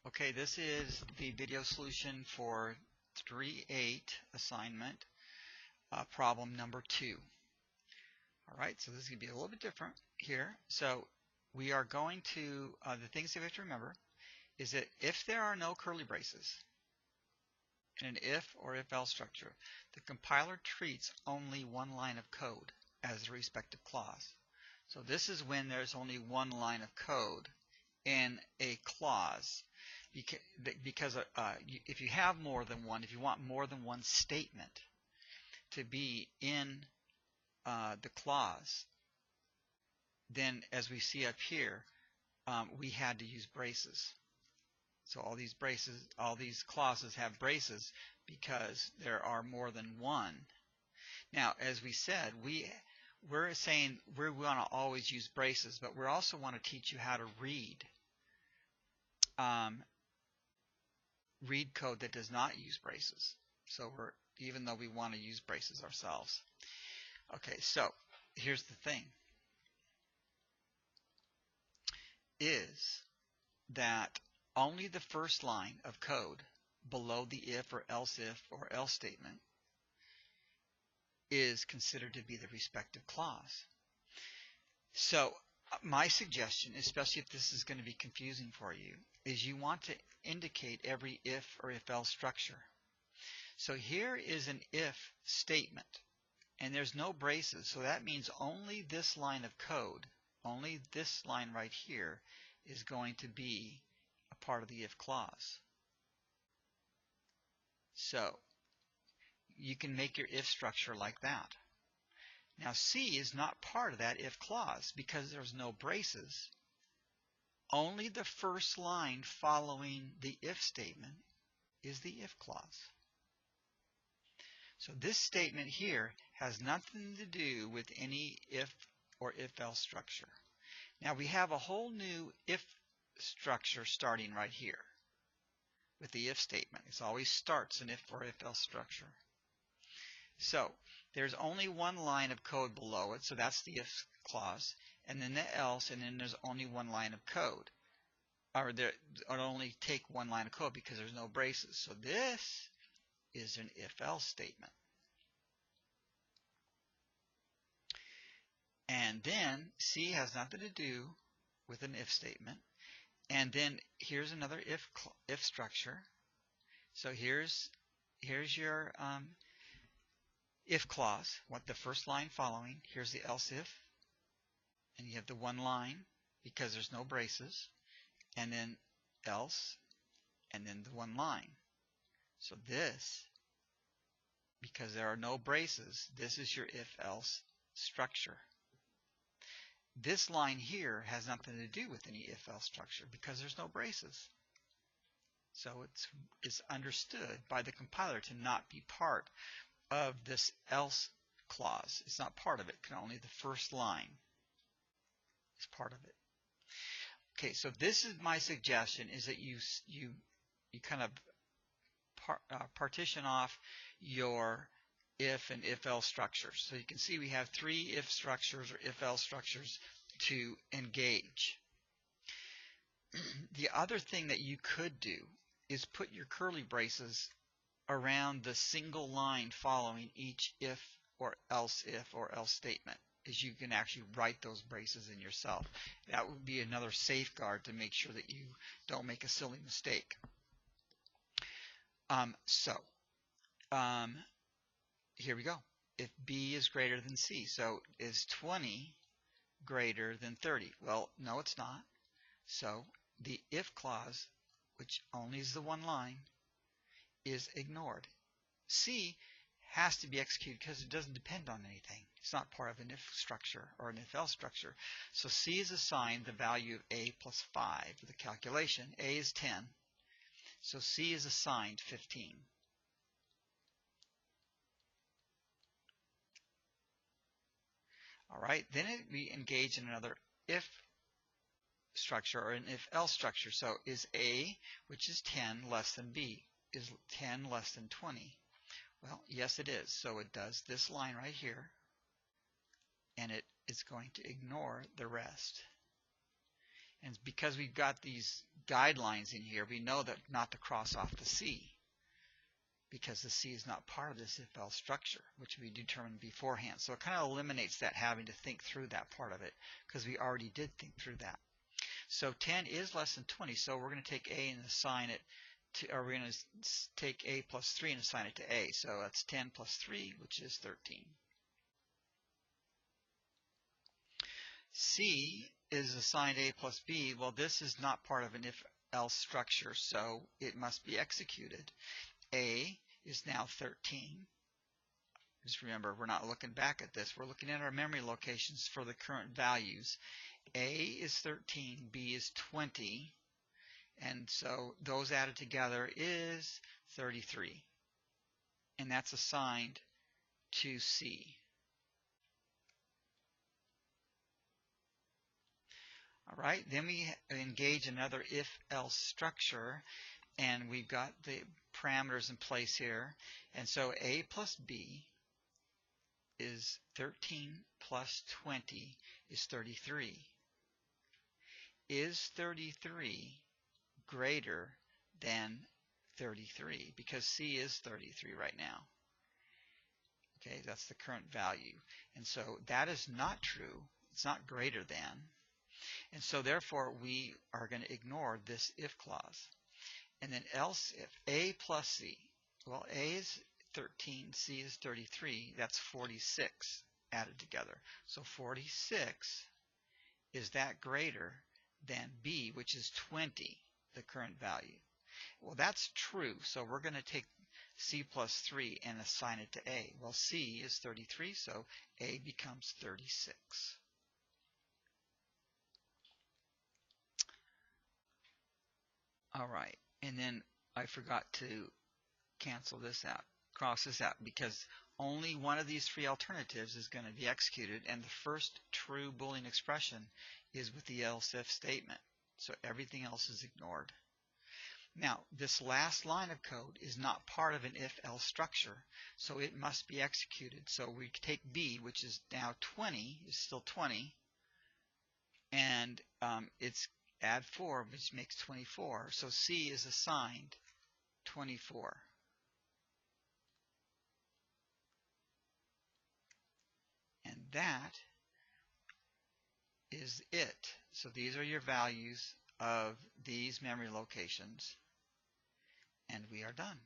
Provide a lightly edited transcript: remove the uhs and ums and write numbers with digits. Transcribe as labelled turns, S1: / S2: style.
S1: Okay, this is the video solution for Ch3-8 assignment, problem number 2. Alright, so this is going to be a little bit different here. So we are going to, the things that we have to remember is that if there are no curly braces in an if or if-else structure, the compiler treats only one line of code as the respective clause. So this is when there's only one line of code in a clause. Because if you have more than one, if you want more than one statement to be in the clause, then as we see up here, we had to use braces. So all these clauses have braces because there are more than one. Now, as we said, we're saying we want to always use braces, but we also want to teach you how to read code that does not use braces. So even though we want to use braces ourselves. Okay, so here's the thing, is that only the first line of code below the if or else statement is considered to be the respective clause. So my suggestion, especially if this is going to be confusing for you, is you want to indicate every if or if-else structure. So here is an if statement, and there's no braces, so that means only this line of code, only this line right here, is going to be a part of the if clause. So you can make your if structure like that. Now C is not part of that if clause because there's no braces. Only the first line following the if statement is the if clause. So this statement here has nothing to do with any if or if-else structure. Now we have a whole new if structure starting right here with the if statement. It always starts an if or if-else structure. So there's only one line of code below it, so that's the if clause, and then the else, and then there's only one line of code. Or it'll only take one line of code because there's no braces. So this is an if-else statement. And then C has nothing to do with an if statement. And then here's another if structure. So here's your if clause, what the first line following. Here's the else if, and you have the one line because there's no braces, and then else, and then the one line. So this, because there are no braces, this is your if-else structure. This line here has nothing to do with any if-else structure because there's no braces. So it's understood by the compiler to not be part of this else clause. It's not part of it. Only the first line is part of it. Okay, so this is my suggestion, is that you kind of partition off your if and if-else structures. So you can see we have 3 if structures or if-else structures to engage. The other thing that you could do is put your curly braces around the single line following each if or else statement, as you can actually write those braces in yourself. That would be another safeguard to make sure that you don't make a silly mistake. Here we go. If B is greater than C, so is 20 greater than 30? Well, no, it's not. So the if clause, which only is the one line, is ignored. C has to be executed because it doesn't depend on anything. It's not part of an if structure or an if-else structure. So C is assigned the value of A plus 5 for the calculation. A is 10. So C is assigned 15. All right, then we engage in another if structure or an if-else structure. So is A, which is 10, less than B? Is 10 less than 20? Well, yes, it is. So it does this line right here, and it is going to ignore the rest. And because we've got these guidelines in here, we know that not to cross off the C, because the C is not part of this if-else structure, which we determined beforehand. So it kind of eliminates that having to think through that part of it, because we already did think through that. So 10 is less than 20, so we're going to take A and assign it to, or we're going to take A plus 3 and assign it to A. So that's 10 plus 3, which is 13. C is assigned A plus B. Well, this is not part of an if-else structure, so it must be executed. A is now 13. Just remember, we're not looking back at this. We're looking at our memory locations for the current values. A is 13, B is 20, and so those added together is 33. And that's assigned to C. All right, then we engage another if-else structure, and we've got the parameters in place here. And so A plus B is 13 plus 20 is 33. Is 33 greater than 33? Because C is 33 right now. Okay, that's the current value. And so that is not true. It's not greater than. And so therefore we are going to ignore this if clause. And then else if A plus C. Well, A is 13, C is 33. That's 46 added together. So 46, is that greater than B, which is 20, the current value? Well, that's true. So we're going to take C plus 3 and assign it to A. Well, C is 33, so A becomes 36. All right, and then I forgot to cancel this out, cross this out, because only one of these three alternatives is going to be executed, and the first true Boolean expression is with the else if statement. So everything else is ignored. Now, this last line of code is not part of an if-else structure, so it must be executed. So we take B, which is now 20, is still 20, and it's add 4, which makes 24. So C is assigned 24. And that is it. So these are your values of these memory locations, and we are done.